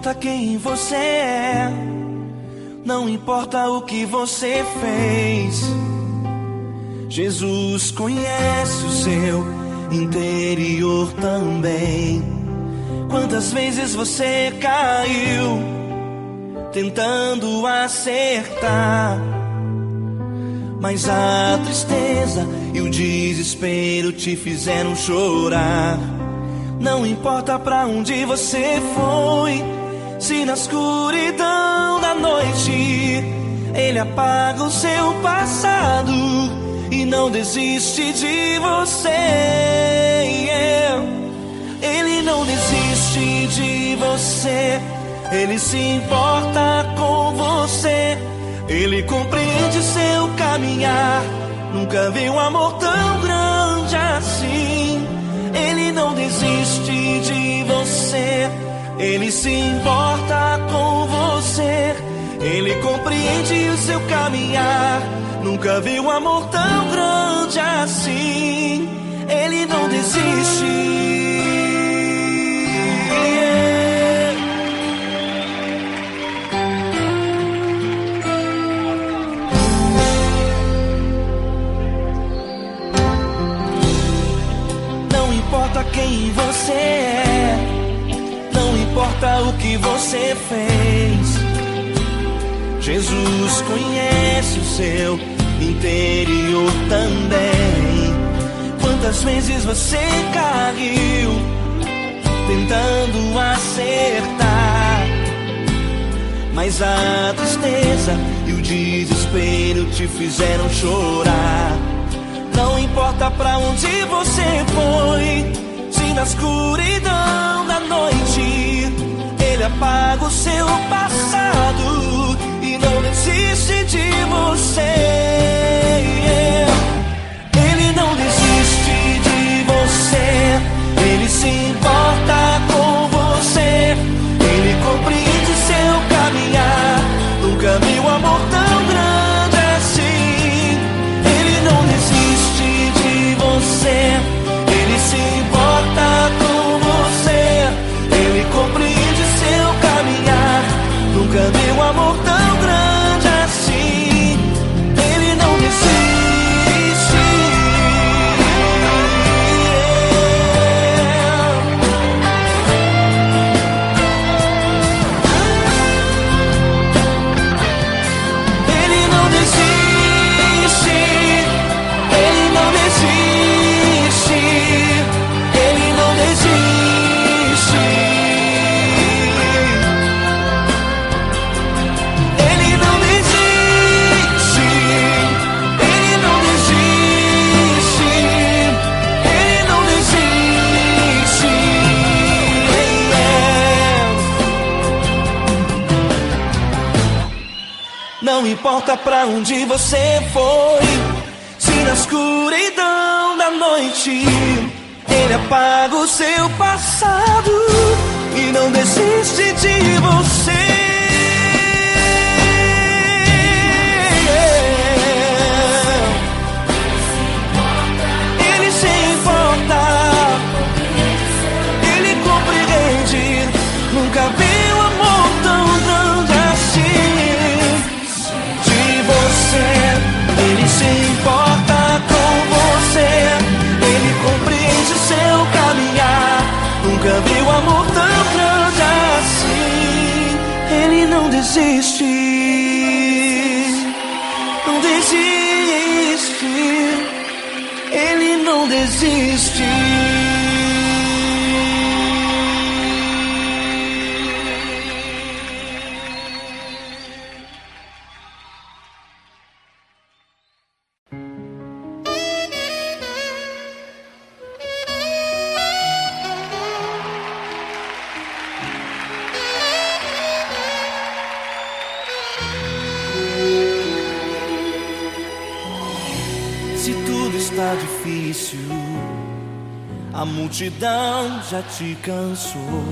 importa quem você é, não importa o que você fez. Jesus conhece o seu interior também. Quantas vezes você caiu tentando acertar, mas a tristeza e o desespero te fizeram chorar. Não importa pra onde você foi, se na escuridão da noite Ele apaga o seu passado e não desiste de você. Ele não desiste de você, Ele se importa com você. Ele compreende seu caminhar, nunca vi um amor tão grande assim. Ele não desiste de você, Ele se importa com você. Ele compreende o seu caminhar, nunca vi um amor tão grande assim. Ele não desiste. Não importa quem você é, não importa o que você fez. Jesus conhece o seu interior também. Quantas vezes você caiu tentando acertar, mas a tristeza e o desespero te fizeram chorar. Não importa pra onde você foi, se na escuridão da noite Ele apaga o seu passado e não desiste de você. Ele não desiste de você, Ele se importa com você. Ele compreende seu caminhar, nunca vi um amor tão grande assim. Ele não desiste de você, Ele se importa com você. Ele compreende seu caminhar, nunca vi um amor tão grande assim. Ele não desiste. Ele não desiste. Ele não desiste. Ele não desiste. Ele não desiste. Ele não desiste. Ele não desiste. Não importa pra onde você foi, se na escuridão da noite Ele apaga o seu passado e não desiste de você. Ele se importa, Ele compreende, nunca vi um amor tão grande assim. De você, Ele se importa com você. Ele compreende seu caminhar, nunca vi um amor tão grande assim. Ele não desiste, não desiste. Ele não desiste. Se tudo está difícil, a multidão já te cansou.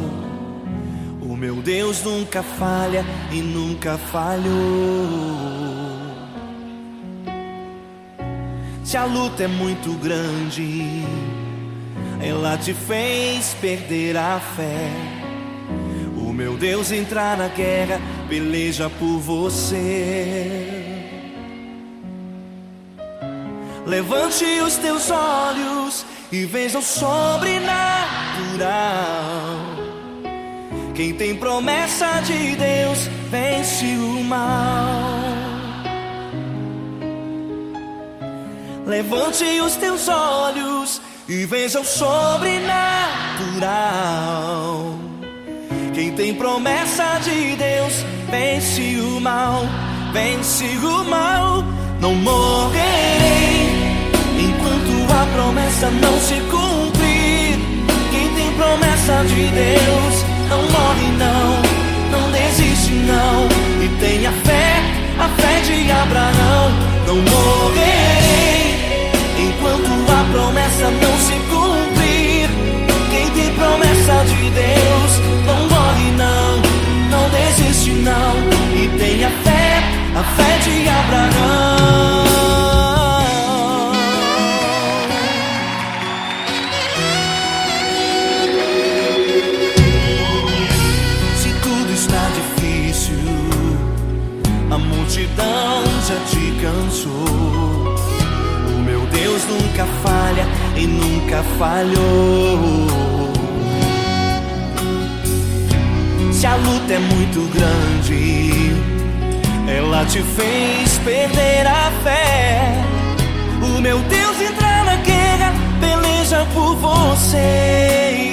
O meu Deus nunca falha e nunca falhou. Se a luta é muito grande, ela te fez perder a fé. O meu Deus entrar na guerra, peleja por você. Levante os teus olhos e veja o sobrenatural. Quem tem promessa de Deus vence o mal. Levante os teus olhos e veja o sobrenatural. Quem tem promessa de Deus vence o mal, vence o mal. Não morrerei enquanto a promessa não se cumprir. Quem tem promessa de Deus não morre não, não desiste não. E tenha fé, a fé de Abraão. Não morrerei enquanto a promessa não se cumprir. Quem tem promessa de Deus não morre não, não desiste não. E tenha fé, a fé de Abraão. Se tudo está difícil, a multidão já te cansou. O meu Deus nunca falha e nunca falhou. Se a luta é muito grande, ela te fez perder a fé. O meu Deus entra na guerra, peleja por você.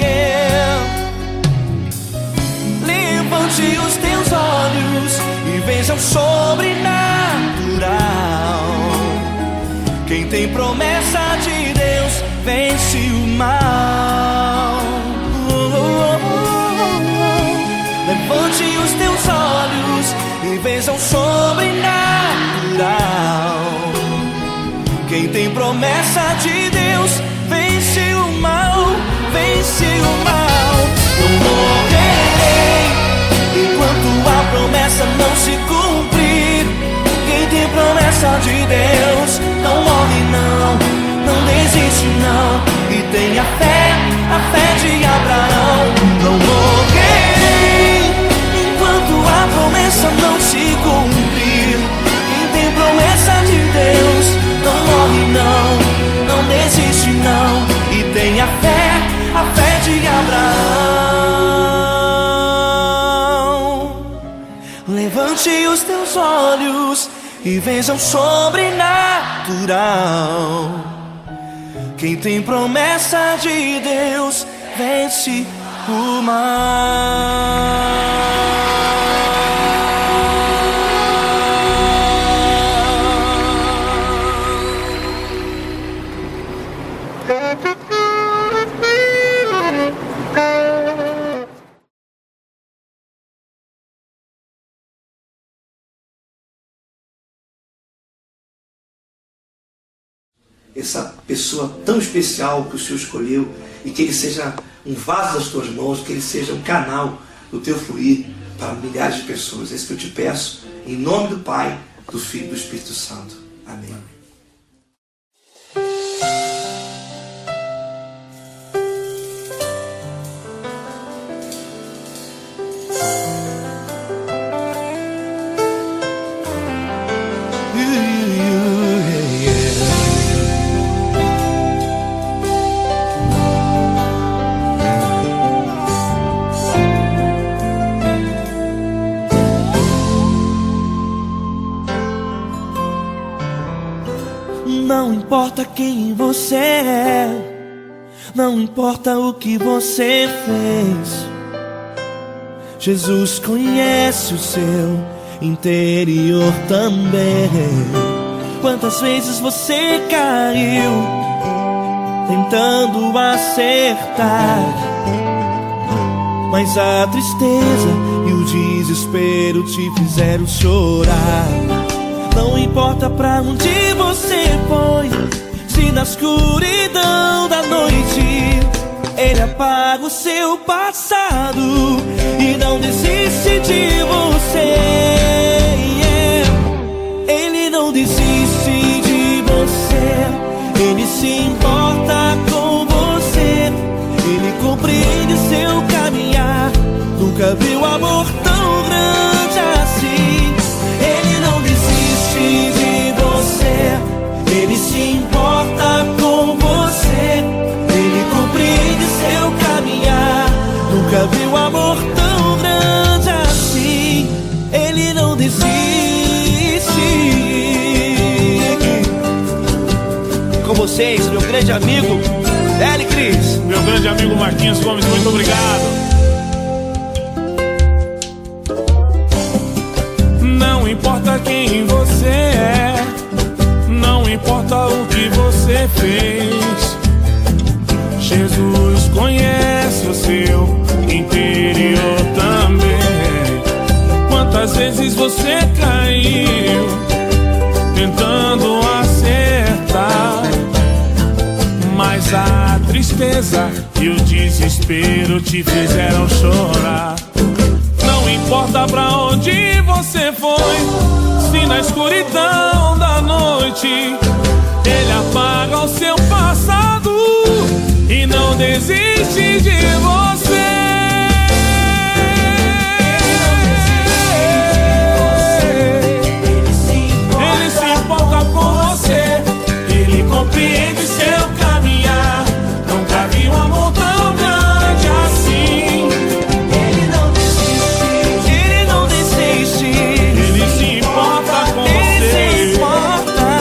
Levante os teus olhos e veja o sobrenatural. Quem tem promessa de Deus vence o mal. Levante os teus olhos e veja o sobrenatural. Quem tem promessa de Deus vence o mal, vence o mal. Não morrerei enquanto a promessa não se cumprir. Quem tem promessa de Deus não morre não, não desiste não. E tenha fé, a fé de Abraão. Não morrerei enquanto a promessa não se cumprir. Quem tem promessa de Deus não morre não, não desiste não. E tenha fé, a fé de Abraão. Levante os teus olhos e veja o sobrenatural. Quem tem promessa de Deus vence o mal. Essa pessoa tão especial que o Senhor escolheu, e que ele seja um vaso das tuas mãos, que ele seja um canal do teu fluir para milhares de pessoas. É isso que eu te peço, em nome do Pai, do Filho e do Espírito Santo. Amém. Não importa quem você é, não importa o que você fez, Jesus conhece o seu interior também. Quantas vezes você caiu tentando acertar, mas a tristeza e o desespero te fizeram chorar. Não importa pra onde você foi, se na escuridão da noite Ele apaga o seu passado e não desiste de você. Ele não desiste de você, Ele se importa com você. Ele compreende seu caminhar, nunca Nunca vi um amor tão grande assim. Ele não desiste de você, ele se importa com você, ele compreende seu caminhar. Nunca vi um amor tão grande assim. Ele não desiste. Com vocês, meu grande amigo L. Cris. Meu grande amigo Marquinhos Gomes, muito obrigado. Não importa quem você é, não importa o que você fez, Jesus conhece o seu interior também. Quantas vezes você caiu tentando acertar, mas a tristeza e o desespero te fizeram chorar. Não importa pra onde você foi, se na escuridão da noite ele apaga o seu passado e não desiste de você. Ele se importa com você, ele compreende seu caminhar. Nunca vi um amor tão grande assim. Ele não desiste, ele não desiste. Ele se importa com você,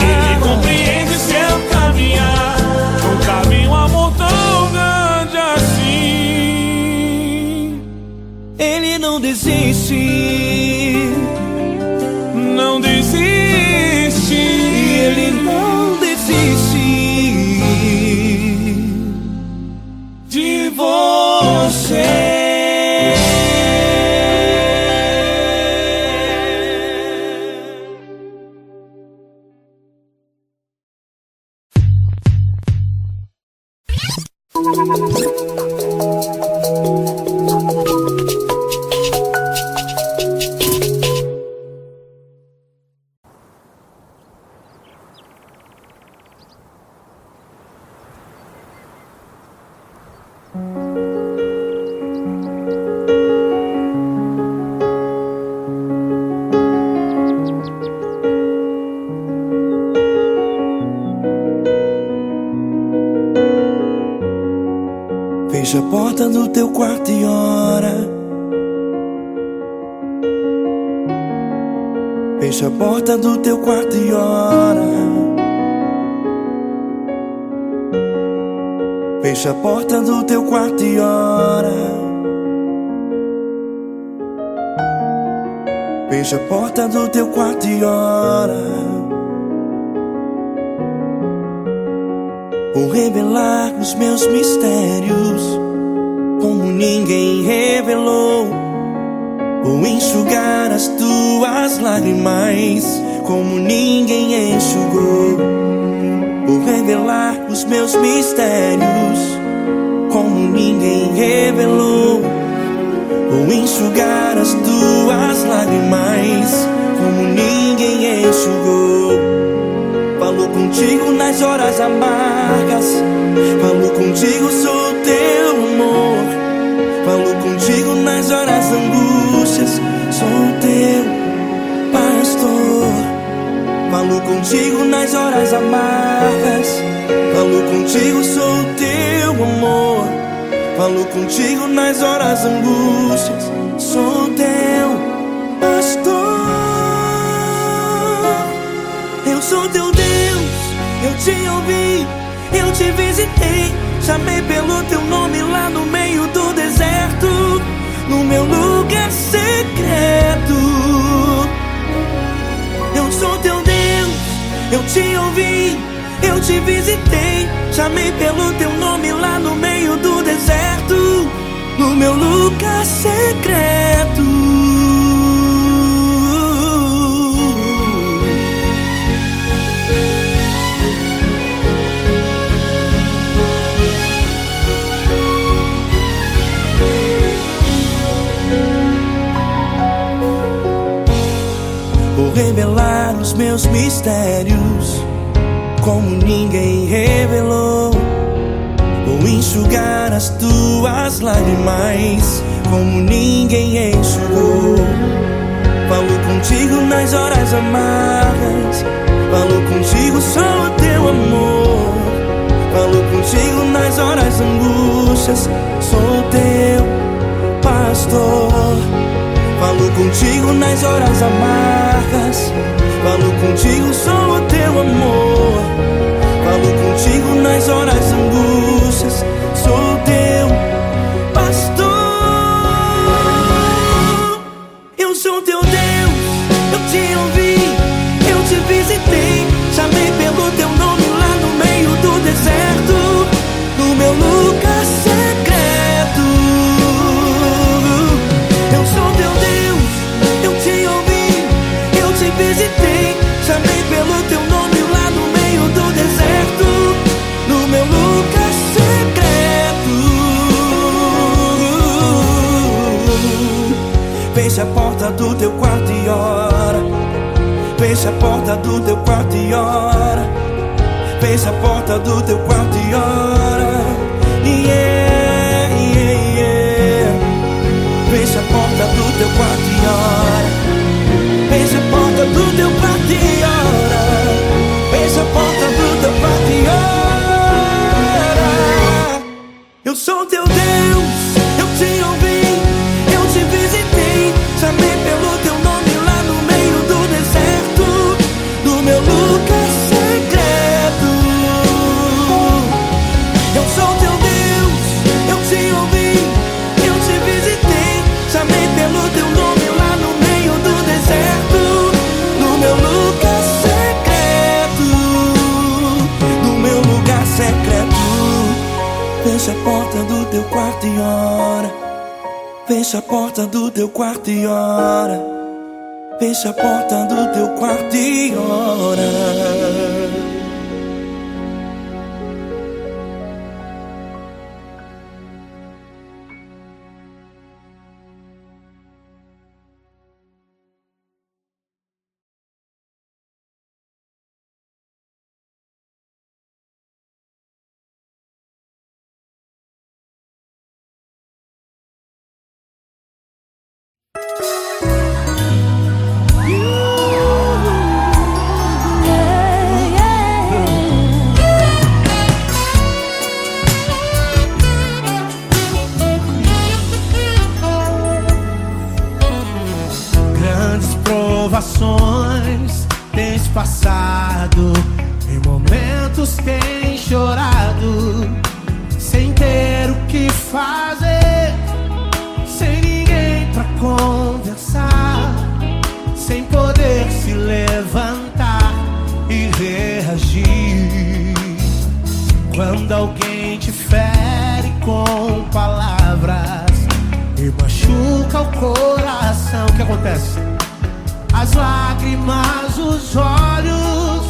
ele compreende seu caminhar. Nunca vi um amor tão grande assim. Ele não desiste, não desiste. ele não desiste De você. Fecha a porta do teu quarto e ora. Fecha a porta do teu quarto e ora. Fecha a porta do teu quarto e ora. Fecha a porta do teu quarto e ora. Vou revelar os meus mistérios como ninguém revelou. Vou enxugar as tuas lágrimas como ninguém enxugou. Vou revelar os meus mistérios como ninguém revelou. Vou enxugar as tuas lágrimas como ninguém enxugou. Falo contigo nas horas amargas, falo contigo, sou teu amor. Falo contigo nas horas angústias, sou teu pastor. Falo contigo nas horas amargas, falo contigo, sou teu amor. Falo contigo nas horas angústias, sou teu pastor. Eu sou teu Deus, eu te ouvi, eu te visitei. Chamei pelo teu nome lá no meio do deserto, no meu lugar secreto. Eu sou teu Deus, eu te ouvi, eu te visitei. Chamei pelo teu nome lá no meio do deserto, no meu lugar secreto. Vou revelar os meus mistérios como ninguém revelou. Vou Vou enxugar as tuas lágrimas como ninguém enxugou. Falo contigo nas horas amargas, falo contigo só o teu amor. Falo contigo nas horas angústias, sou teu pastor. Falo contigo nas horas amargas, falo contigo só o teu amor. Falo contigo nas horas angústias, sou teu pastor. Eu sou teu Deus, eu te ouvi, eu te visitei, chamei pelo teu nome lá no meio do deserto, no meu lugar secreto. Eu sou teu Deus, eu te ouvi, eu te visitei, chamei pelo teu nome lá no meio do deserto, no meu lugar secreto. Fecha a porta do teu quarto e ora. Fecha a porta do teu quarto e ora. Fecha a porta do teu quarto e ora. Yeah, yeah, yeah. Fecha a porta do teu quarto e ora. Fecha a porta do teu quarto e ora. Fecha a porta do teu quarto e ora. Eu sou teu Deus, eu te ouvi, eu te visitei, chamei pelo teu nome lá no meio do deserto, no meu lugar secreto. Eu sou teu Deus, eu te ouvi, eu te visitei, chamei pelo teu nome lá no meio do deserto, no meu lugar secreto, no meu lugar secreto. Fecha a porta do teu quarto e ora. Fecha a porta do teu quarto e ora. Fecha a porta do teu quarto e ora. Grandes provações tens passado, em momentos tens chorado, sem ter o que fazer, sem ninguém pra conversar, sem poder se levantar e reagir. Quando alguém te fere com palavras e machuca o coração, o que acontece? As lágrimas, os olhos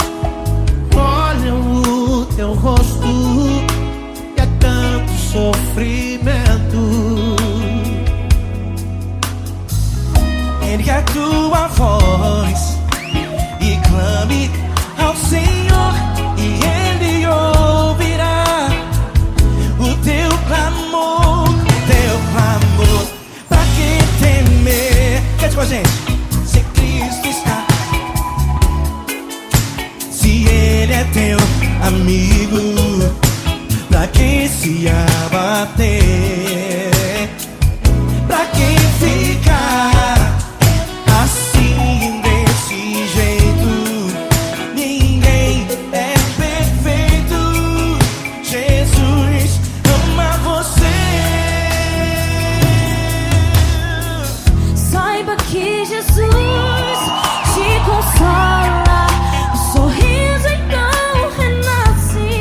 molham o teu rosto, e é tanto sofrimento. Ergue a tua voz e clame ao Senhor, e Ele ouvirá o teu clamor, teu clamor. Pra que temer? Cante com a gente. Se Cristo está, se Ele é teu amigo, pra que se abater? Pra que ficar assim desse jeito? Ninguém é perfeito. Jesus ama você. Saiba que Jesus te consola, o sorriso então renasce.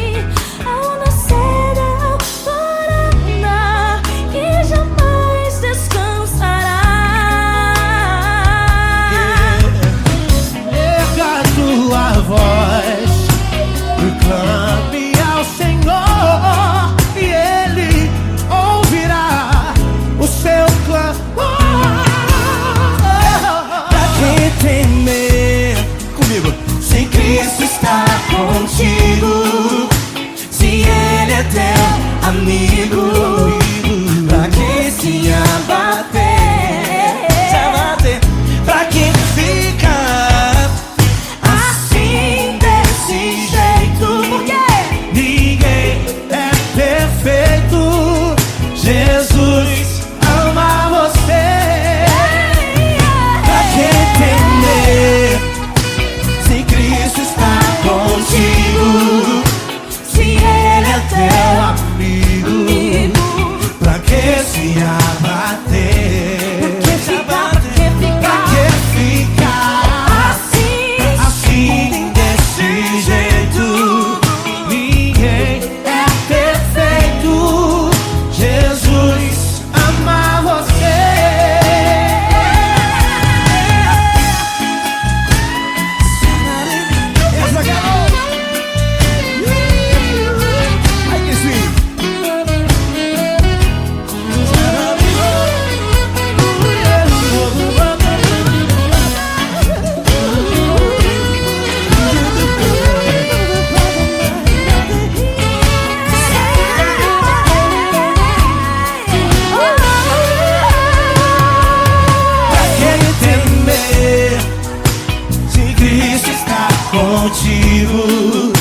contigo.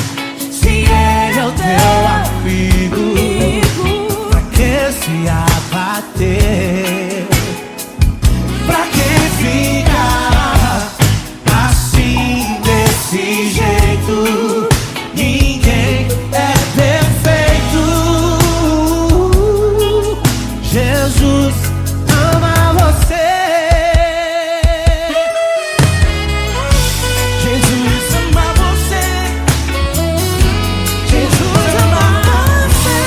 Se Ele é o teu amigo, pra que se abater? Pra que ficar assim, desse jeito? Ninguém é perfeito. Jesus ama você. Jesus ama você. Jesus ama você.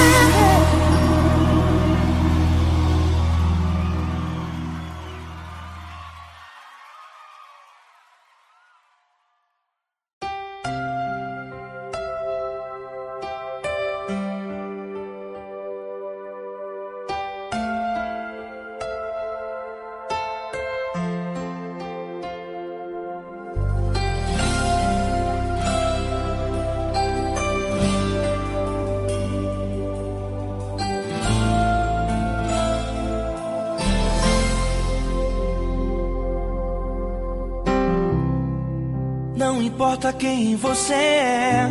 Não importa quem você é,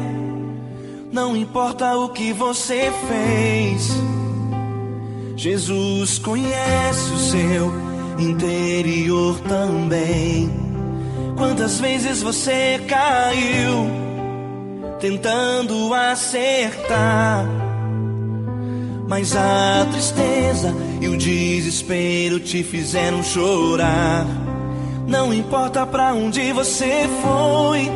não importa o que você fez, Jesus conhece o seu interior também. Quantas vezes você caiu tentando acertar, mas a tristeza e o desespero te fizeram chorar. Não importa pra onde você foi,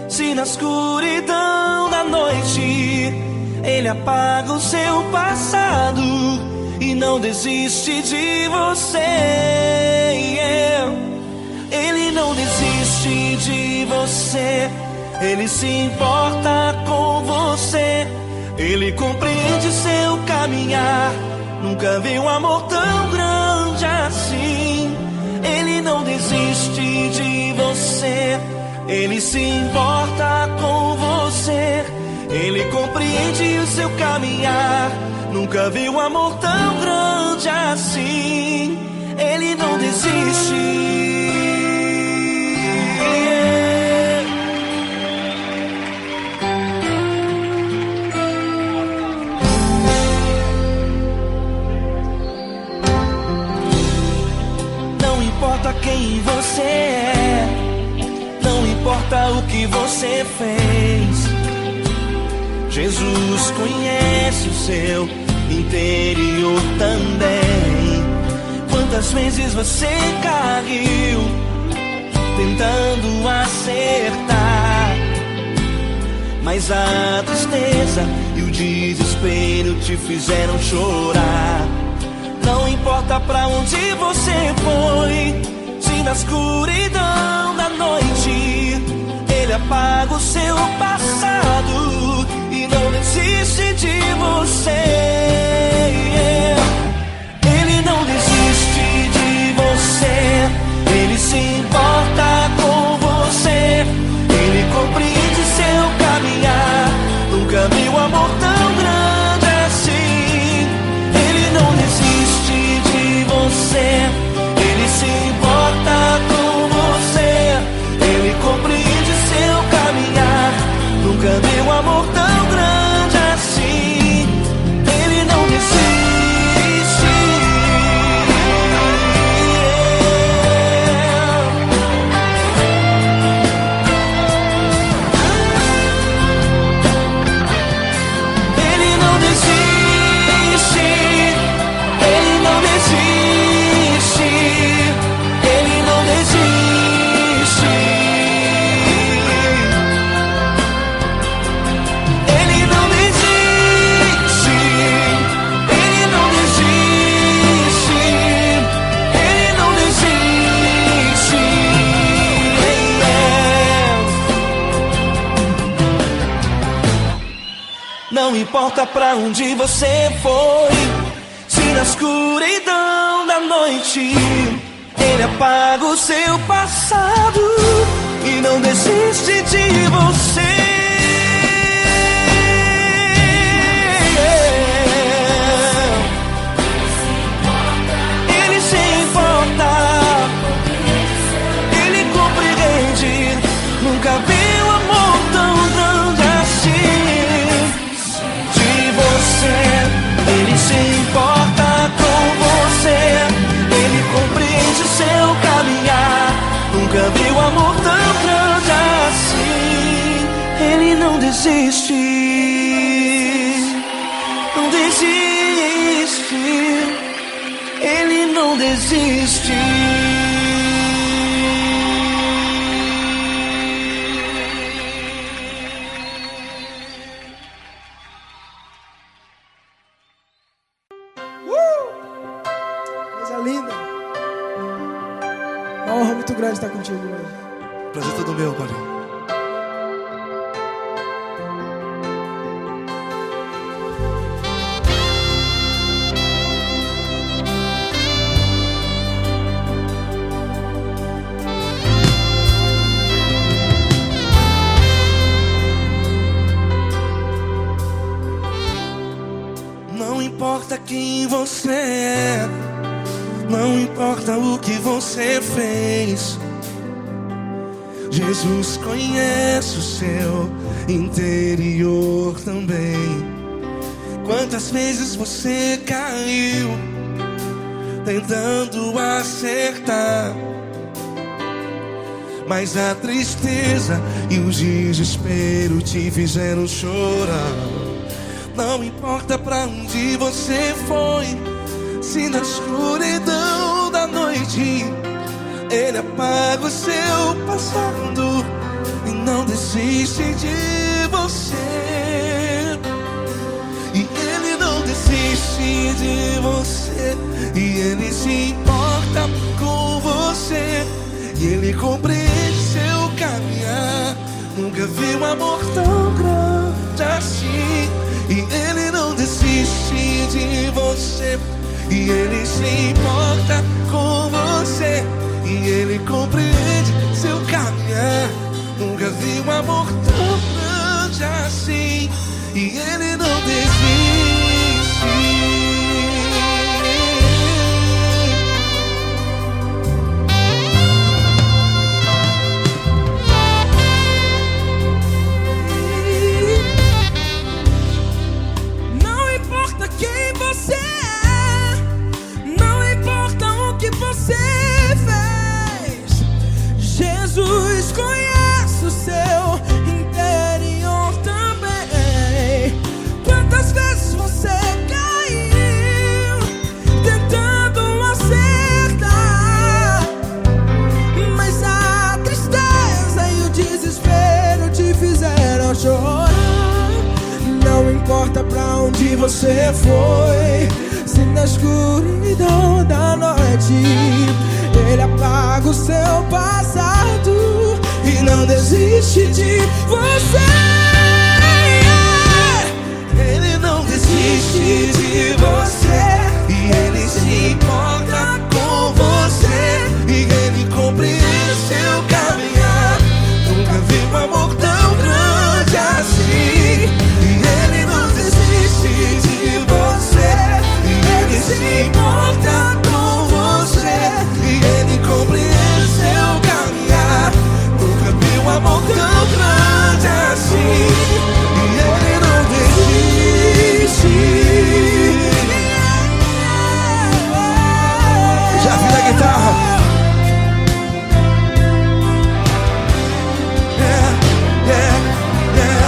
se na escuridão da noite Ele apaga o seu passado e não desiste de você. Ele não desiste de você, Ele se importa com você, Ele compreende seu caminhar. Nunca vi um amor tão grande assim. Ele não desiste de você, Ele se importa com você, Ele compreende o seu caminhar. Nunca vi um amor tão grande assim. Ele não desiste. Não importa quem você é, não importa o que você fez, Jesus conhece o seu interior também. Quantas vezes você caiu tentando acertar, mas a tristeza e o desespero te fizeram chorar. Não importa pra onde você foi, se na escuridão da noite Ele apaga o seu passado e não desiste de você. Ele não desiste de você, Ele se importa com você, Ele compreende seu caminhar. Nunca vi um amor tão grande assim. Ele não desiste de você, Ele se importa com você, Ele compreende seu caminhar. Nunca vi um amor tão grande assim. Ele não desiste. Ele não desiste. Ele não desiste. Ele não desiste. Ele não desiste. Ele não desiste. Ele não desiste. Não importa pra onde você foi, se na escuridão da noite Ele apaga o seu passado e não desiste de você. Ele se importa, Ele compreende. Nunca vi um amor tão desiste, não desiste, Ele não desiste. Coisa linda. Uma honra muito grande estar contigo hoje. Prazer todo meu, Paulinho. Não importa quem você é, não importa o que você fez, Jesus conhece o seu interior também. Quantas vezes você caiu tentando acertar, mas a tristeza e o desespero te fizeram chorar. Não importa pra onde você foi, se na escuridão da noite Ele apaga o seu passado e não desiste de você. E Ele não desiste de você, e Ele se importa com você, e Ele compreende seu caminhar. Nunca vi um amor tão grande assim. E Ele não desiste de você, e Ele se importa com você, e Ele compreende seu caminhar. Nunca vi um amor tão grande assim. E Ele não desiste. Não importa quem você é, não importa o que você fez, Jesus conhece o seu interior também. Quantas vezes você caiu tentando acertar, mas a tristeza e o desespero te fizeram chorar. Não importa pra onde você foi, se na escuridão da noite Ele apaga o seu passado e não desiste de você. Ele não desiste de você, e Ele se importa com você, e Ele compreende seu caminhar. Nunca vi um amor tão grande assim. E Ele não desiste de você, e Ele se importa com você, e Ele compreende seu caminhar. Nunca vi um amor tão grande assim. E Ele não desiste. Já vi na guitarra. Yeah, yeah, yeah.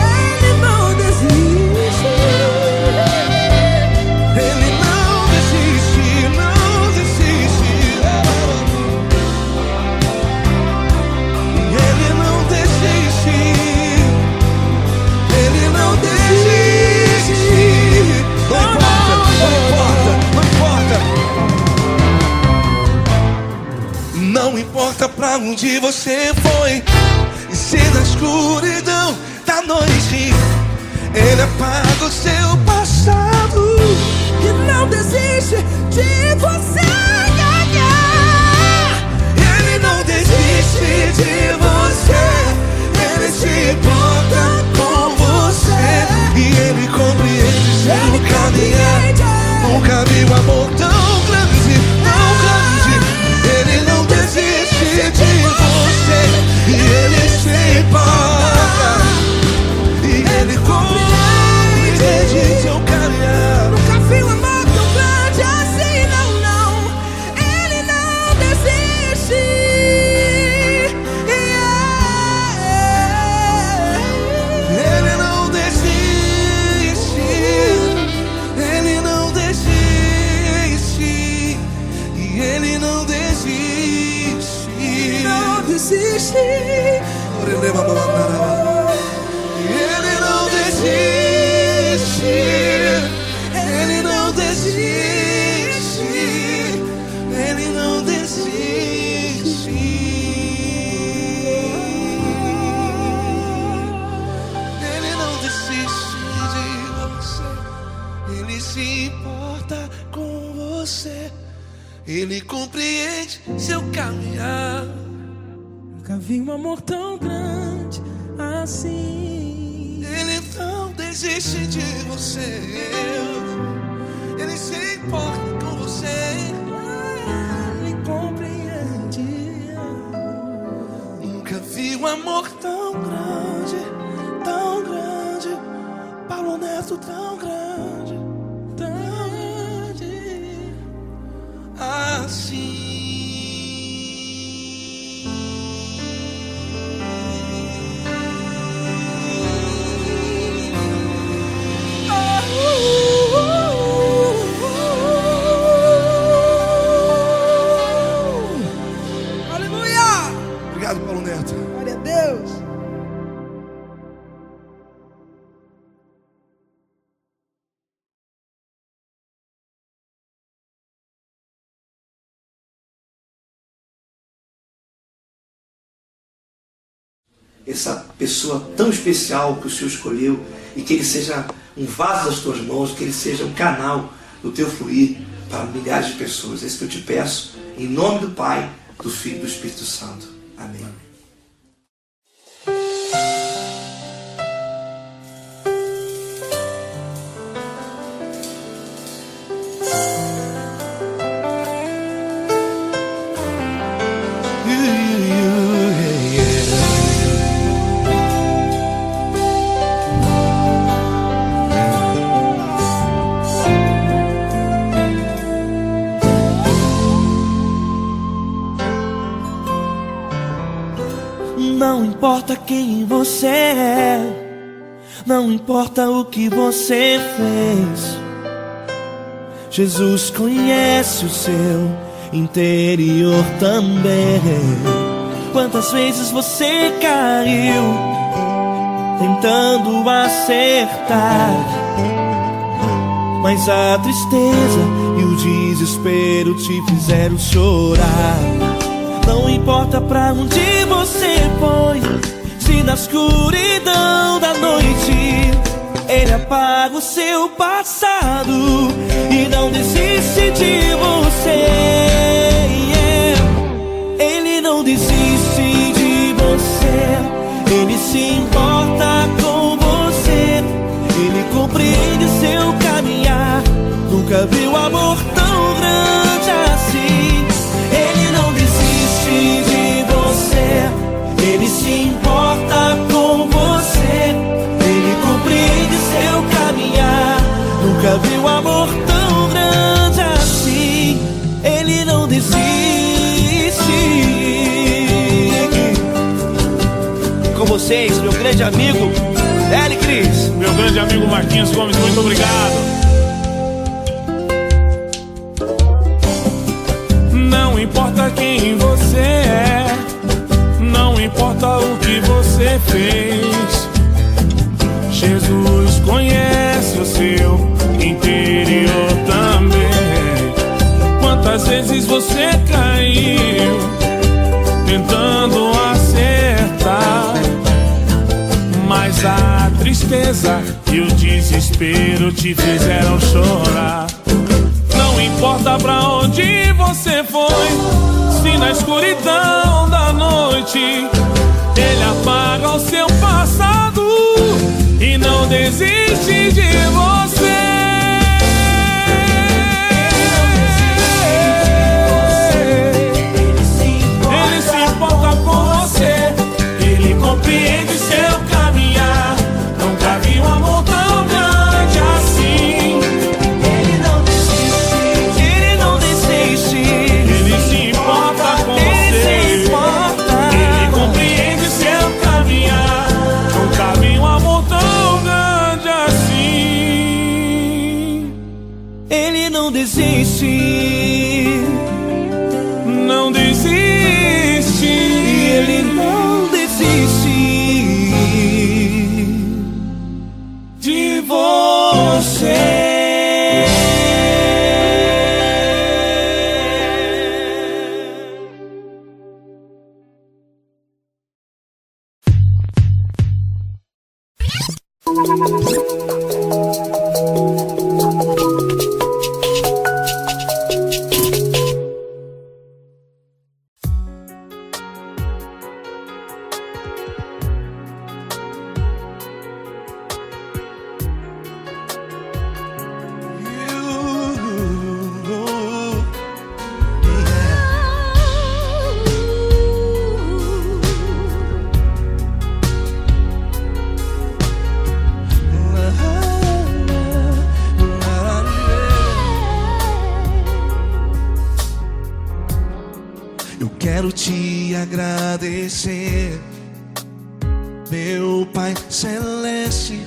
Ele não desiste. Ele não desiste, não desiste. Ele não desiste. Ele não desiste. Não importa, não importa, não importa. Não importa pra onde você foi, e se na escuridão da noite Ele apaga o seu passado E não desiste de você. Ele não desiste de você, Ele se importa com você, e Ele compreende seu caminhar. Nunca vi um amor tão grande, tão grande. Ele não desiste de desiste. Ele não desiste. Ele não desiste. Ele não desiste. Ele não desiste de você. Ele se importa com você. Ele compreende seu caminhar. Nunca vi um amor tão grande assim. Ele não desiste de você. Ele se importa com você. Ele compreende. Nunca vi um amor tão grande, tão grande. Paulo Neto tão grande, tão grande assim. Obrigado, Paulo Neto. Glória a Deus. Essa pessoa tão especial que o Senhor escolheu, e que ele seja um vaso das tuas mãos, que ele seja um canal do teu fluir para milhares de pessoas. É isso que eu te peço, em nome do Pai, do Filho e do Espírito Santo. Amém. Não importa quem você é, não importa o que você fez, Jesus conhece o seu interior também. Quantas vezes você caiu tentando acertar, mas a tristeza e o desespero te fizeram chorar. Não importa pra onde você foi, se na escuridão da noite Ele apaga o seu passado e não desiste de você. Ele não desiste de você. Ele se importa com você. Ele compreende seu caminhar. Nunca viu amor tão grande assim. Ele não desiste de você. Ele se importa com você. Ele compreende seu caminhar. Nunca viu amor tão grande assim. Ele não desiste. Com vocês, meu grande amigo L. Cris. Meu grande amigo Marquinhos Gomes, muito obrigado. Não importa quem você é, não importa o que você fez, Jesus conhece o seu interior também. Quantas vezes você caiu tentando acertar, mas a tristeza e o desespero te fizeram chorar. Não importa pra onde você foi, se na escuridão da noite Ele apaga o seu passado e não desiste de você. Ele se importa com você. Ele compreende seu caminhar. Nunca vi um amor tão grande assim. Ele não desiste. Ele não desiste. Ele se importa com Ele você. se importa. Ele compreende seu caminhar. Nunca vi um amor tão grande assim. Ele não desiste. Não desiste. Ele não desiste de você. Quero te agradecer, meu Pai Celeste,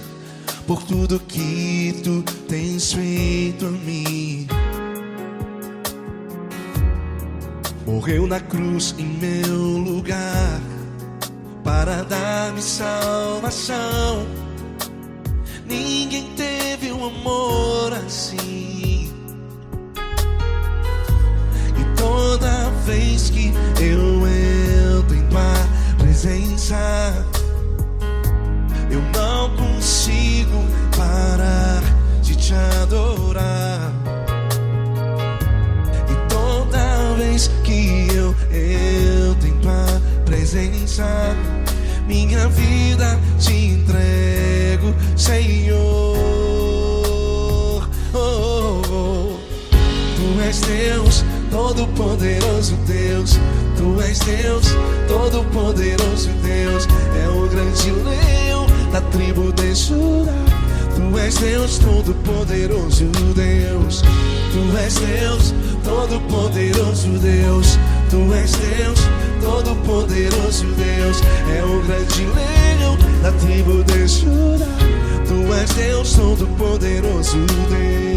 por tudo que tu tens feito a mim. Morreu na cruz em meu lugar para dar-me salvação. Ninguém teve um amor assim. E toda vez que eu entro em tua presença, eu não consigo parar de te adorar. E toda vez que eu entro em tua presença, minha vida te entrego, Senhor. Tu és Deus, Todo-Poderoso Deus. Tu és Deus, Todo-Poderoso Deus. É o grande leão da tribo de Judá. Tu és Deus, Todo-Poderoso Deus. Tu és Deus, Todo-Poderoso Deus. Tu és Deus, Todo-Poderoso Deus. É o grande leão da tribo de Judá. Tu és Deus, Todo-Poderoso Deus.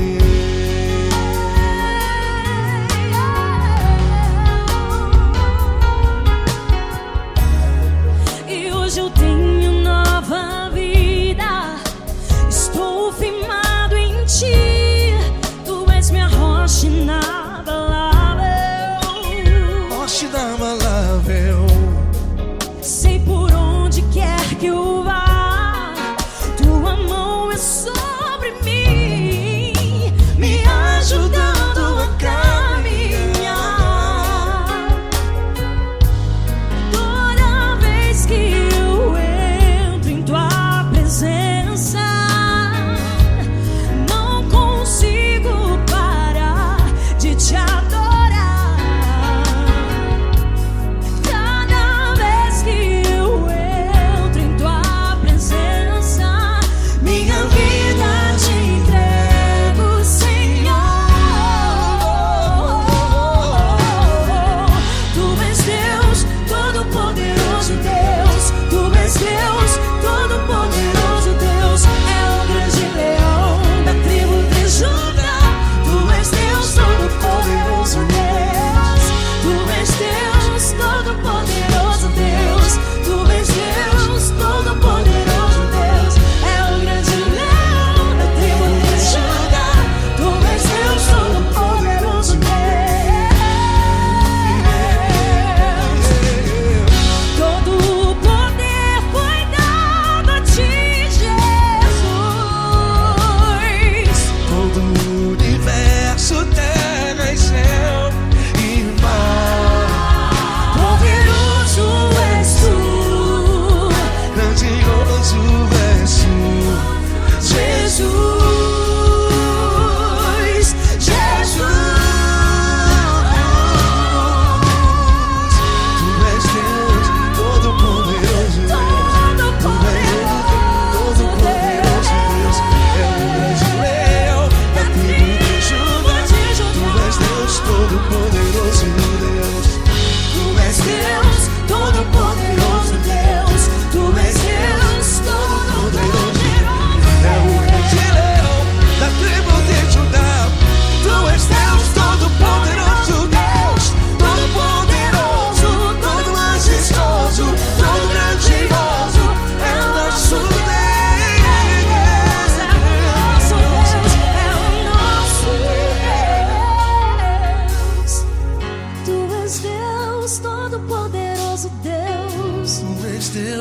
Eu tenho nova vida, estou firmado em ti. Tu és minha rocha inabalável, rocha inabalável. Sei por onde quer que eu vá, tua mão é sobre mim.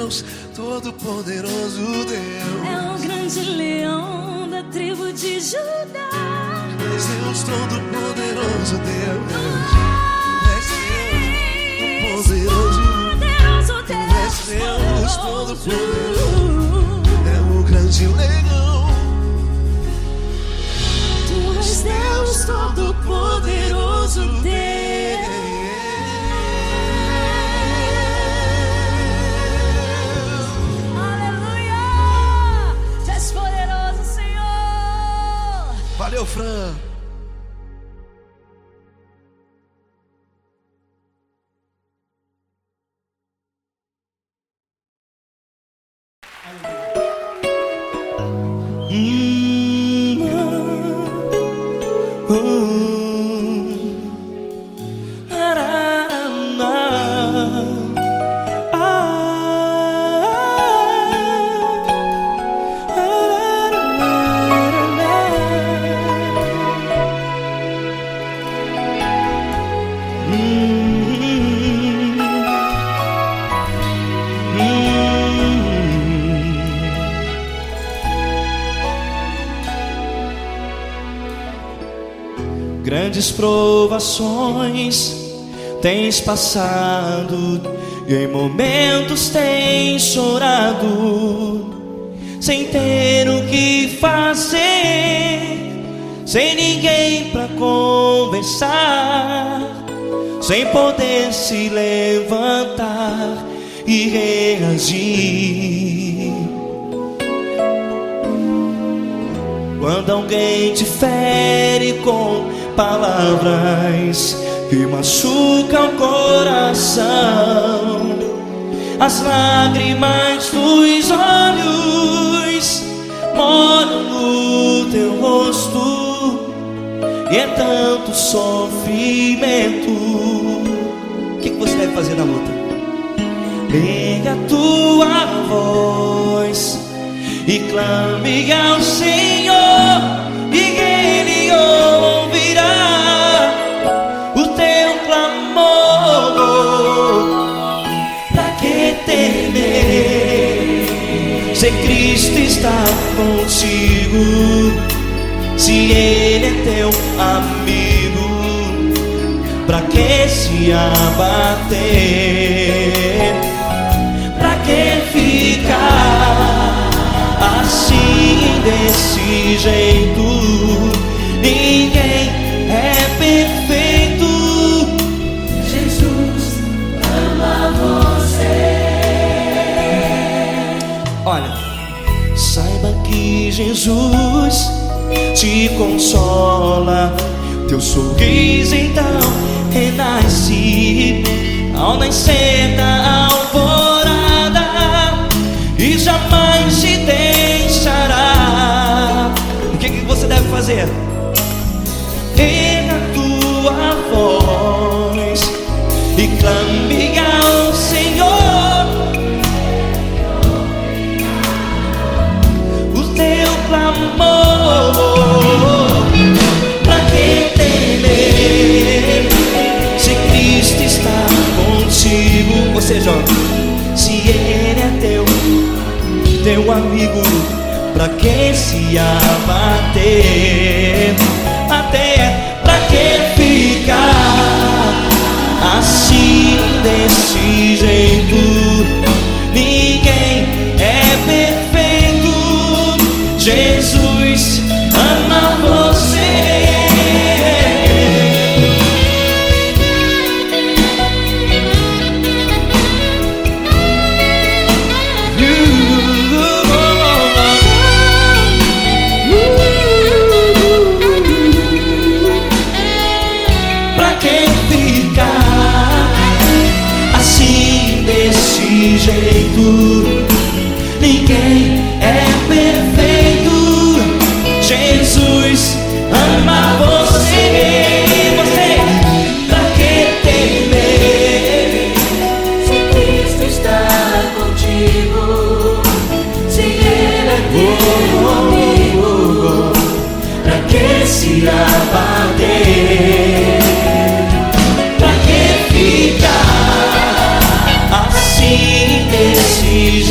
Deus, todo-poderoso Deus. É o grande leão da tribo de Judá. És Deus, todo-poderoso Deus. És Deus, poderoso Deus. És Deus, todo-poderoso. É o grande leão. Tu és Deus, todo-poderoso Deus. Aleluia! Tu és poderoso, Senhor. Valeu, Fran. Grandes provações tens passado e em momentos tens chorado, sem ter o que fazer, sem ninguém pra conversar, sem poder se levantar e reagir. Quando alguém te fere com palavras que machucam o coração, as lágrimas dos olhos moram no teu rosto, e é tanto sofrimento. O que você deve fazer na luta? Erga a tua voz e clame ao Senhor, e Ele ouvirá o teu clamor. Pra que temer, se Cristo está contigo, se Ele é teu amigo? Pra que se abater? Pra que ficar assim, desse jeito? Ninguém é perfeito. Jesus ama você. Olha, saiba que Jesus te consola, teu sorriso então renasce ao nascer da alvorada, e jamais te deixará. O que você deve fazer? Erga a tua voz e clame ao Senhor, o teu clamor. Pra que temer, se Cristo está contigo? Ou seja, se Ele é teu amigo, pra que se abater? Até pra que ficar assim, desse jeito? Ninguém é perfeito. Jesus ama você. Jeito, ninguém é perfeito. Jesus ama você. Você, pra que temer, se Cristo está contigo, se Ele é teu amigo? Pra que se abater? Pra que ficar assim, desse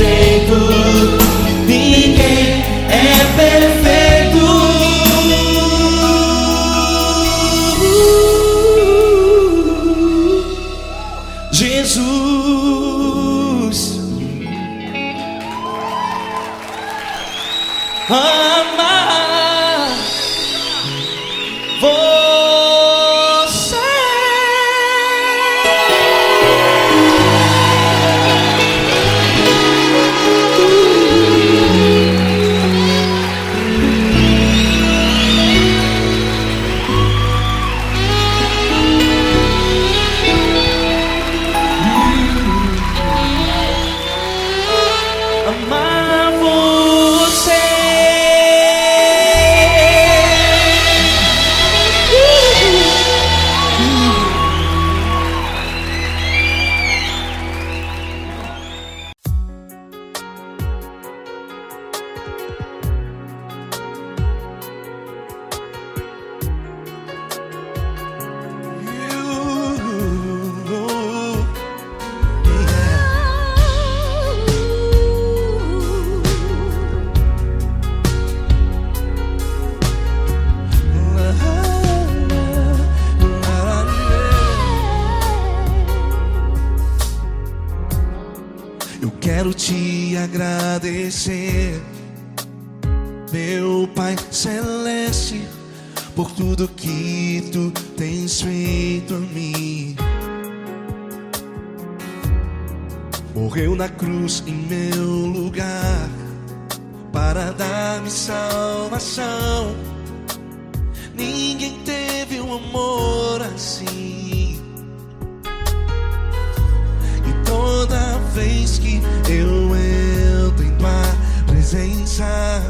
quero te agradecer, meu Pai Celeste, por tudo que tu tens feito a mim. Morreu na cruz em meu lugar para dar-me salvação. Ninguém teve um amor assim. E toda vez que eu entro em tua presença,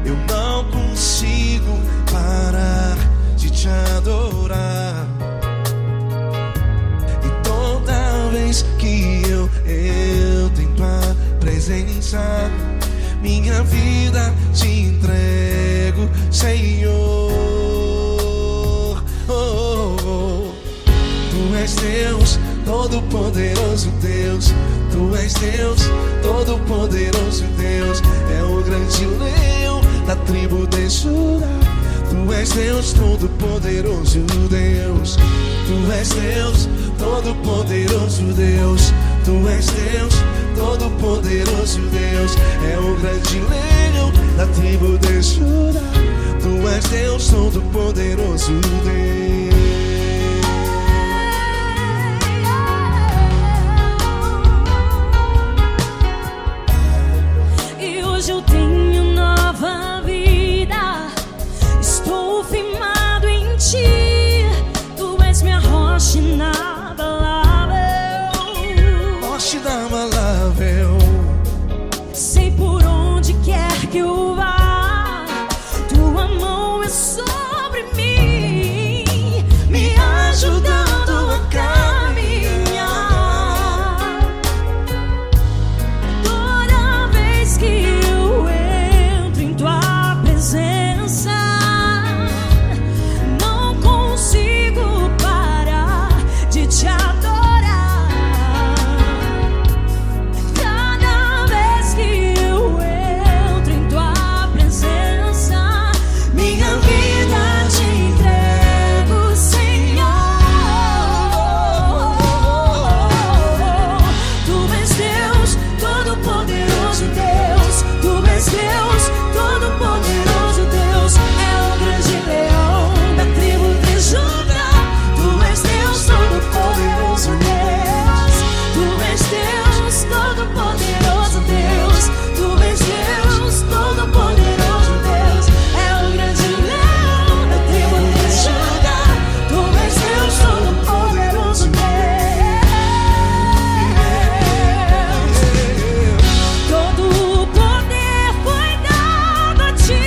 eu não consigo parar de te adorar. E toda vez que eu entro em tua presença, minha vida te entrego, Senhor. Tu és Deus, Todo-Poderoso Deus. Tu és Deus, Todo-Poderoso Deus. É o grande leão da tribo de Judá. Tu és Deus, Todo-Poderoso Deus. Tu és Deus, Todo-Poderoso Deus. Tu és Deus, Todo-Poderoso Deus. É o grande leão da tribo de Judá. Tu és Deus, Todo-Poderoso Deus. E hoje eu tenho nova vida, estou firmado em ti. Tu és minha rocha inabalável, Rocha inabalável. sei por onde quer que eu vá, tua mão é sobre mim, me ajudando a caminhar. Toda vez que eu entro em tua presença, não consigo parar de te adorar. Cada vez que eu entro em tua presença, minha vida te entrego, Senhor. Tu és Deus, Todo-Poderoso Deus. Tu és Deus, Todo-Poderoso Deus. É o grande leão da tribo de Judá. Tu és Deus, Todo-Poderoso Deus. Tu és Deus, Todo-Poderoso Deus. Tu és Deus, Todo-Poderoso Deus. É o grande leão da tribo de Judá. Tu és Deus, Todo-Poderoso Deus. Todo o poder foi dado a ti,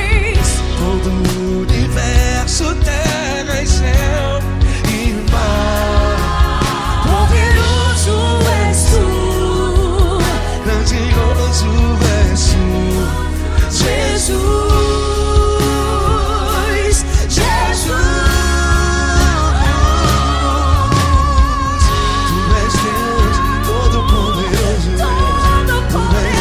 Jesus. Todo o universo, terra e céu e mar. Poderoso és tu, Grandioso és tu, Jesus. Jesus. Tu és Deus, Todo-Poderoso Deus. Tu és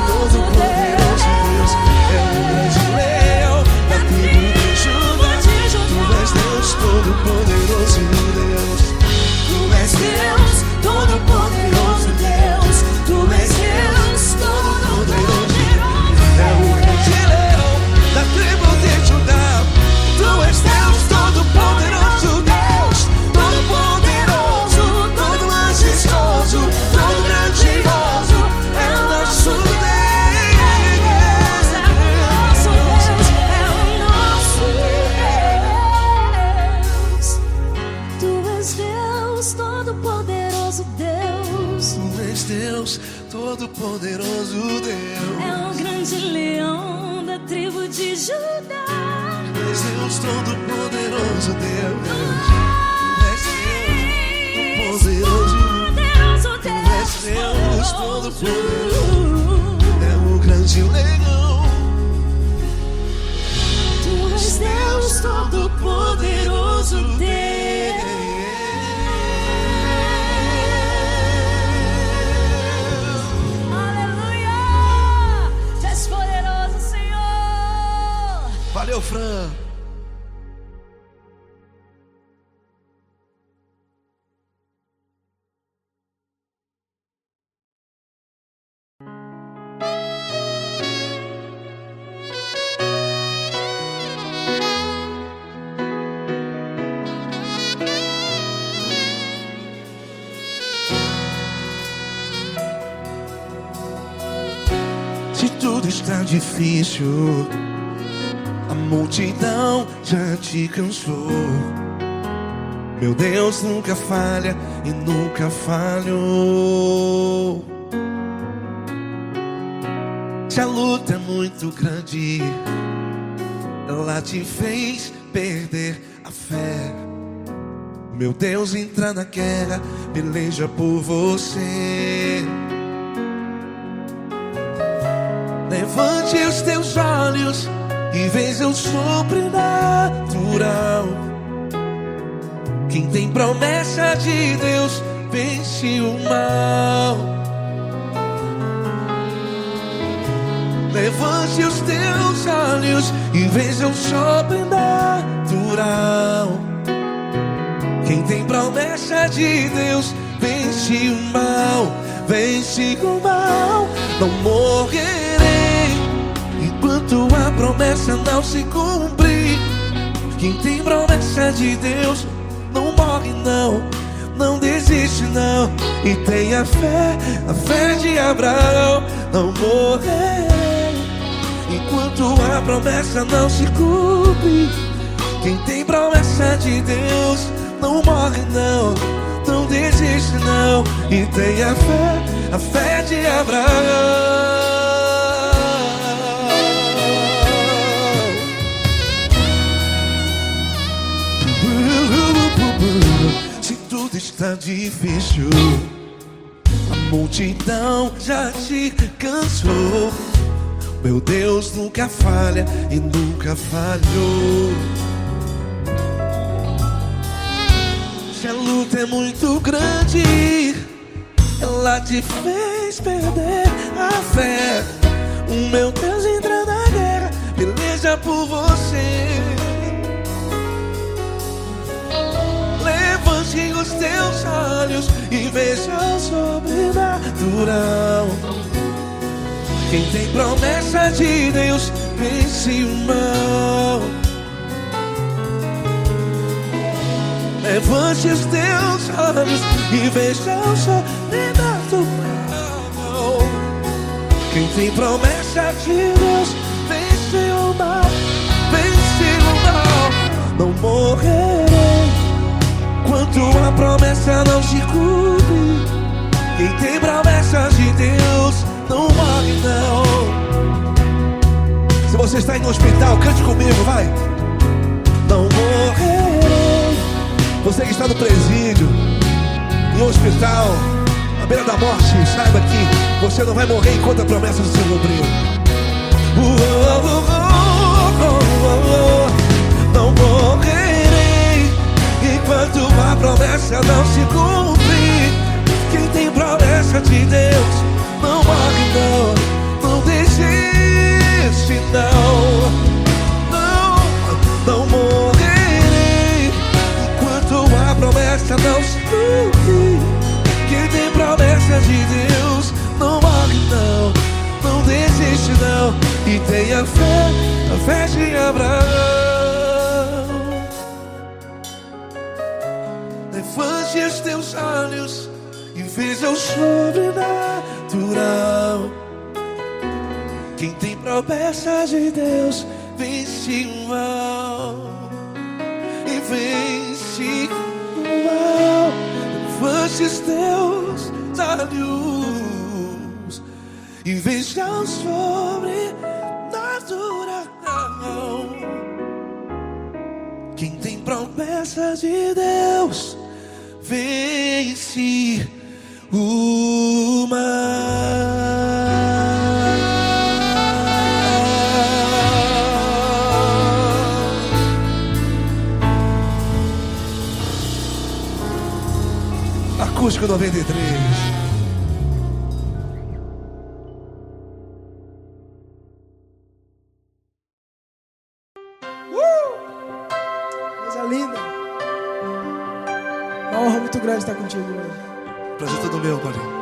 Todo-Poderoso Deus. É o grande leão da tribo de Judá. Tu és Deus, Todo-Poderoso Deus. Tu és Deus, Todo-Poderoso Deus. Tu és Deus, Todo-Poderoso. É o grande leão da tribo de Judá. Tu és Deus, Todo-Poderoso Deus. Todo-Poderoso, todo majestoso, todo grandioso. É o nosso Deus. É o nosso Deus. Tu és Deus, Todo-Poderoso Deus. Tu és Deus, Todo-Poderoso Deus. É o grande leão da tribo de Judá. Tu és Deus, Todo-Poderoso Deus. Tu és Deus, Todo-Poderoso. Poderoso Tu és Deus. Deus, Todo-Poderoso. É o grande leão. Tu és Deus, Todo-Poderoso Deus. Aleluia! Tu és poderoso, Senhor. Valeu, Fran. tudo está difícil, a multidão já te cansou. Meu Deus nunca falha e nunca falhou. Se a luta é muito grande, ela te fez perder a fé. Meu Deus entra na guerra, peleja por você. Levante os teus olhos e veja o sobrenatural. Quem tem promessa de Deus vence o mal. Levante os teus olhos e veja o sobrenatural. Quem tem promessa de Deus vence o mal. Vence o mal. Não morrerei enquanto a promessa não se cumprir. Quem tem promessa de Deus não morre não, não desiste não. E tenha fé, a fé de Abraão. Não morrerei enquanto a promessa não se cumpre. Quem tem promessa de Deus não morre não, não desiste não. E tenha fé, a fé de Abraão. Se tudo está difícil, a multidão já te cansou. Meu Deus nunca falha e nunca falhou. Se a luta é muito grande, ela te fez perder a fé. O meu Deus entra na guerra, peleja por você. Levante os teus olhos e veja o sobrenatural. Quem tem promessa de Deus vence o mal. Levante os teus olhos e veja o sobrenatural. Quem tem promessa de Deus vence o mal. Vence o mal. Não morrerei enquanto a promessa não se cumpre. Quem tem promessas de Deus não morre não. Se você está aí no hospital, cante comigo, vai. Não morrerei. Você que está no presídio, em um hospital, à beira da morte, saiba que você não vai morrer enquanto a promessa não se cumpriu. Não morrerei enquanto a promessa não se cumprir. Quem tem promessa de Deus não morre não, não desiste não. Não morrerei enquanto a promessa não se cumprir. Quem tem promessa de Deus não morre não, não desiste não. E tenha fé, a fé de Abraão. Levante os teus olhos e veja o sobrenatural. Quem tem promessa de Deus vence o mal. E vence o mal. Levante os teus olhos e veja o sobrenatural. Quem tem promessa de Deus vence o mal. Acústico 93. Coisa linda. Uma honra muito grande estar contigo hoje. Prazer todo meu, Paulinho.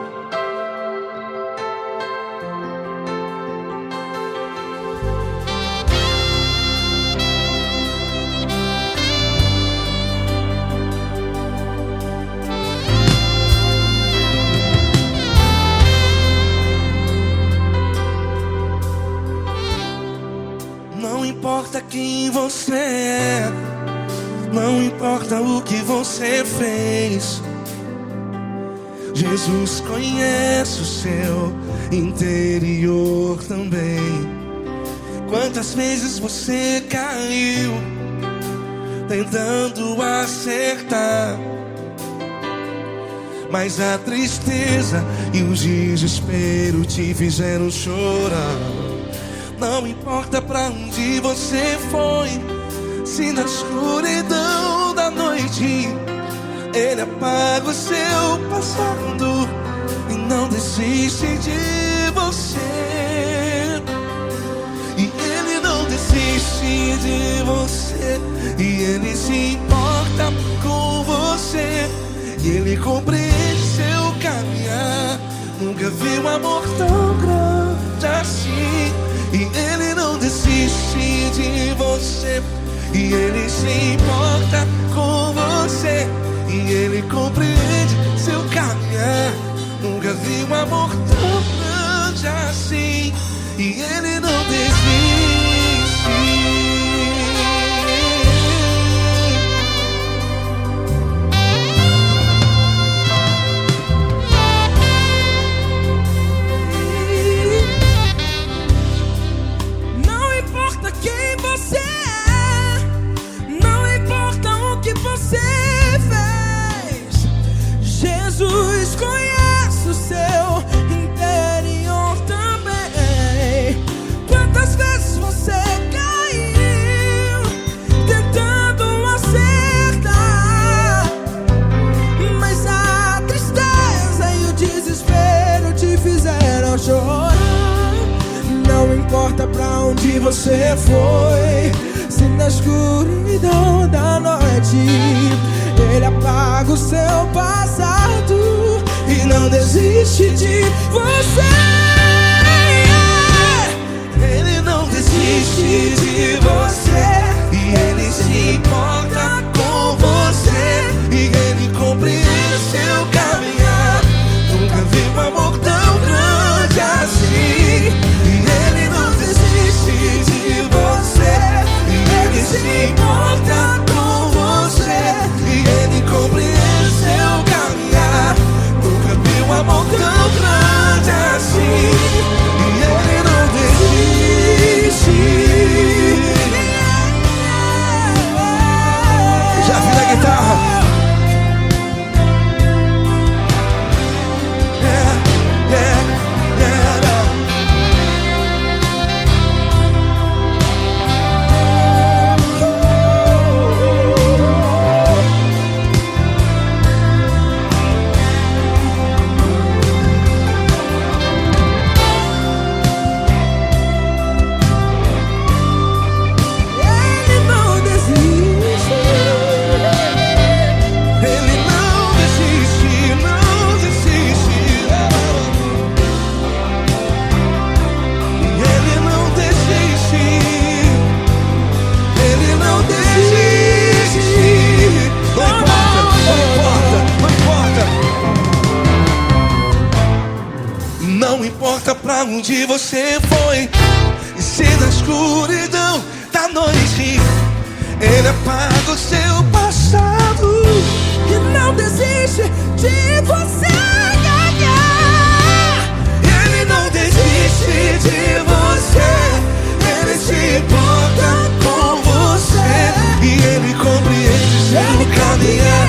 você é, não importa o que você fez. Jesus conhece o seu interior também. Quantas vezes você caiu tentando acertar, mas a tristeza e o desespero te fizeram chorar. Não importa pra onde você foi, se na escuridão da noite Ele apaga o seu passado e não desiste de você. E Ele não desiste de você, e Ele se importa com você, e Ele compreende seu caminhar. Nunca vi um amor tão grande assim. E Ele não desiste de você, e Ele se importa com você, e Ele compreende seu caminhar. Nunca vi um amor tão grande assim. E Ele não desiste. Não importa quem você é, não importa o que você fez, Jesus conhece o seu interior também. Quantas vezes você caiu tentando acertar, mas a tristeza e o desespero te fizeram chorar. Não importa pra onde você foi, se na escuridão da noite Ele apaga o seu passado e não desiste de você. Ele não desiste de você, e Ele se importa com você, e Ele compreende seu caminhar. Nunca vi um amor tão grande assim. E Ele não desiste de você, e Ele se importa com você, e Ele compreende seu caminhar. Nunca vi um amor tão grande assim. E Ele não desiste. Já vi na guitarra. Não importa pra onde você foi, e se na escuridão da noite Ele apaga o seu passado E não desiste de você ganhar. Ele não desiste de você, Ele se importa com você, e Ele compreende seu caminhar.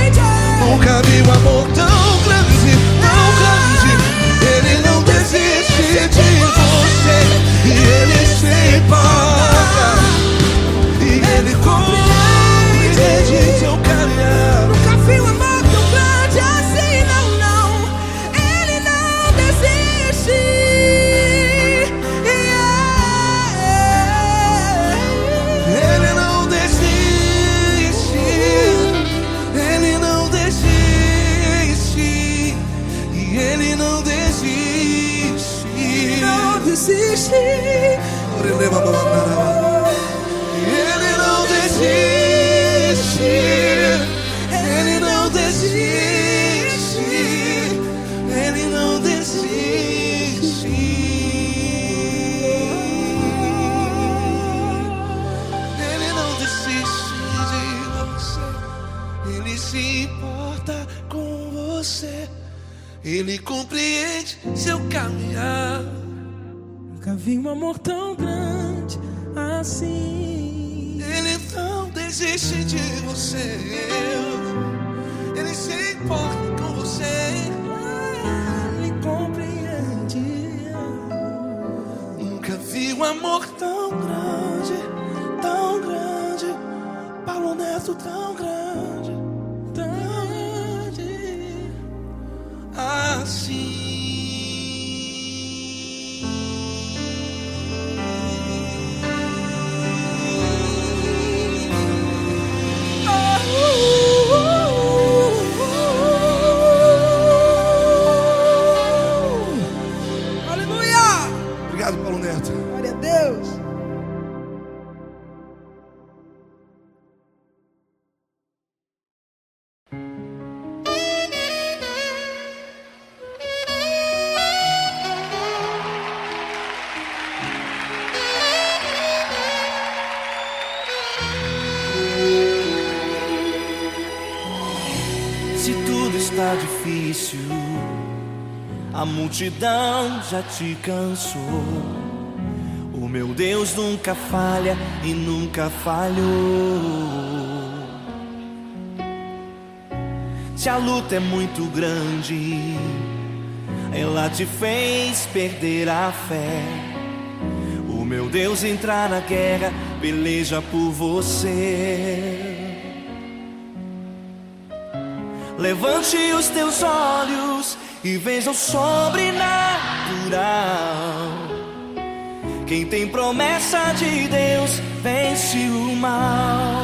Nunca vi um amor tão grande, tão grande. Ele não desiste de você, e Ele se importa, e Ele compreende se importa com você. Ele compreende seu caminhar. Nunca vi um amor tão grande assim. Ele não desiste de você. Ele se importa com você. Ele compreende. Nunca vi um amor tão grande, tão grande. Paulo Neto tão grande, Tão grande. assim. Aleluia! Obrigado, Paulo Neto. Glória a Deus. Se tudo está difícil, a multidão já te cansou. O meu Deus nunca falha e nunca falhou. Se a luta é muito grande, ela te fez perder a fé. O meu Deus entrar na guerra, peleja por você. Levante os teus olhos e veja o sobrenatural. Quem tem promessa de Deus vence o mal.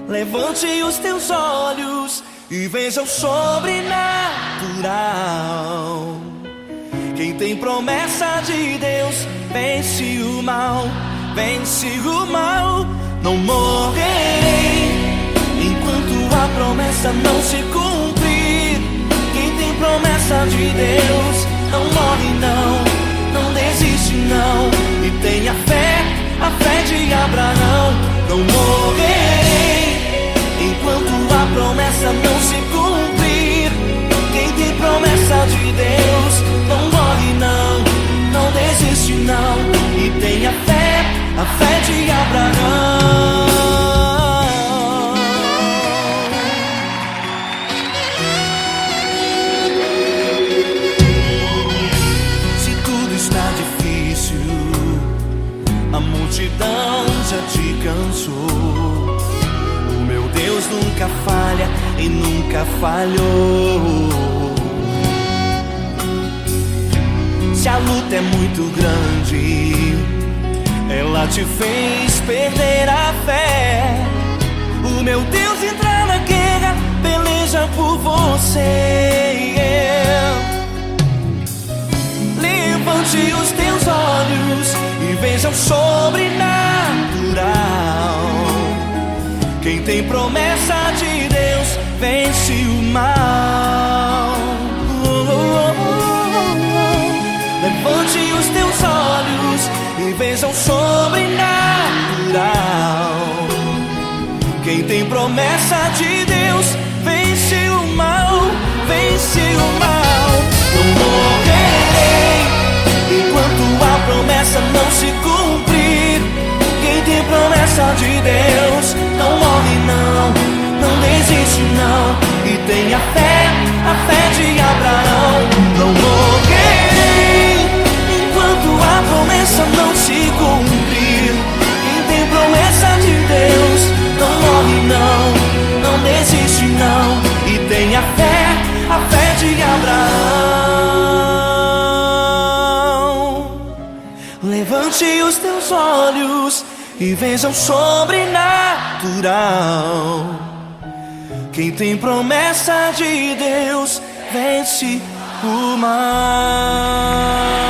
Levante os teus olhos e veja o sobrenatural. Quem tem promessa de Deus vence o mal, vence o mal. Não morrerei enquanto a promessa não se cumprir. Quem tem promessa de Deus não morre não, não desiste não. E tenha fé, a fé de Abraão. Não morrerei enquanto a promessa não se cumprir. Quem tem promessa de Deus não morre não, não desiste não. E tenha fé, a fé de Abraão. Se tudo está difícil, a multidão já te cansou. O meu Deus nunca falha e nunca falhou. Se a luta é muito grande, ela te fez perder a fé. O meu Deus entra na guerra, peleja por você. Levante os teus olhos e veja o sobrenatural. Quem tem promessa de Deus vence o mal. Levante os teus olhos e veja o sobrenatural. Quem tem promessa de Deus vence o mal, vence o mal. Não morrerei enquanto a promessa não se cumprir. Quem tem promessa de Deus não morre não, não desiste não. E tenha fé, a fé de Abraão. Não morrerei enquanto a promessa não se cumprir. Quem tem promessa de Deus não morre não, não desiste não. E tenha fé, a fé de Abraão. Levante os teus olhos e veja o sobrenatural. Quem tem promessa de Deus vence o mal.